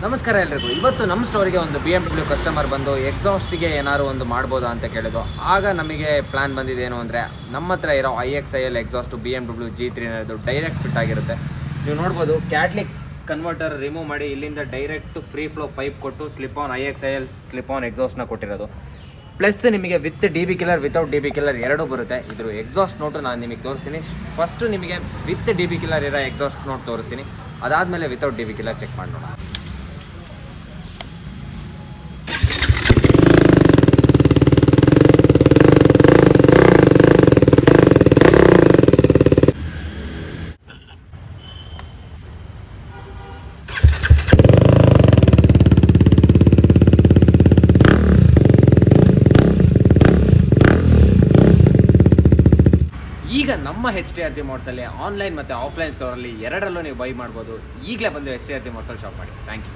ನಮಸ್ಕಾರ ಎಲ್ರಿಗೂ. ಇವತ್ತು ನಮ್ಮ ಸ್ಟೋರಿಗೆ ಒಂದು BMW ಕಸ್ಟಮರ್ ಬಂದು ಎಕ್ಸಾಸ್ಟಿಗೆ ಏನಾದ್ರು ಒಂದು ಮಾಡ್ಬೋದಾ ಅಂತ ಕೇಳಿದ್ರು. ಆಗ ನಮಗೆ ಪ್ಲಾನ್ ಬಂದಿದ್ದೇನು ಅಂದರೆ, ನಮ್ಮ ಹತ್ರ ಇರೋ IXIL exhaust BMW G3 direct fit ಆಗಿರುತ್ತೆ. ನೀವು ನೋಡ್ಬೋದು, ಕ್ಯಾಟ್ಲಿಕ್ ಕನ್ವರ್ಟರ್ ರಿಮೂವ್ ಮಾಡಿ ಇಲ್ಲಿಂದ ಡೈರೆಕ್ಟ್ ಫ್ರೀ ಫ್ಲೋ ಪೈಪ್ ಕೊಟ್ಟು slip on IXIL slip on ಎಕ್ಸಾಸ್ಟ್ನ ಕೊಟ್ಟಿರೋದು. ಪ್ಲಸ್ ನಿಮಗೆ with DB killer without DB killer ಎರಡೂ ಬರುತ್ತೆ. ಇದ್ರ ಎಕ್ಸಾಸ್ಟ್ ನೋಟು ನಾನು ನಿಮಗೆ ತೋರಿಸ್ತೀನಿ. ಫಸ್ಟು ನಿಮಗೆ ವಿತ್ DB ಕಿಲ್ಲರ್ ಇರೋ ಎಕ್ಸಾಸ್ಟ್ ನೋಟ್ ತೋರಿಸ್ತೀನಿ, ಅದಾದಮೇಲೆ ವಿತೌಟ್ DB ಕಿಲ್ಲರ್ ಚೆಕ್ ಮಾಡಿ ನೋಡೋಣ. ಈಗ ನಮ್ಮ HTRG ಮೋಡ್ಸಲ್ಲಿ ಆನ್ಲೈನ್ ಮತ್ತು ಆಫ್ಲೈನ್ ಸ್ಟೋರಲ್ಲಿ ಎರಡರಲ್ಲೂ ನೀವು ಬೈ ಮಾಡ್ಬೋದು. ಈಗಲೇ ಬಂದು HTRG ಮೋಡ್ಸಲ್ಲಿ ಶಾಪ್ ಮಾಡಿ. Thank you.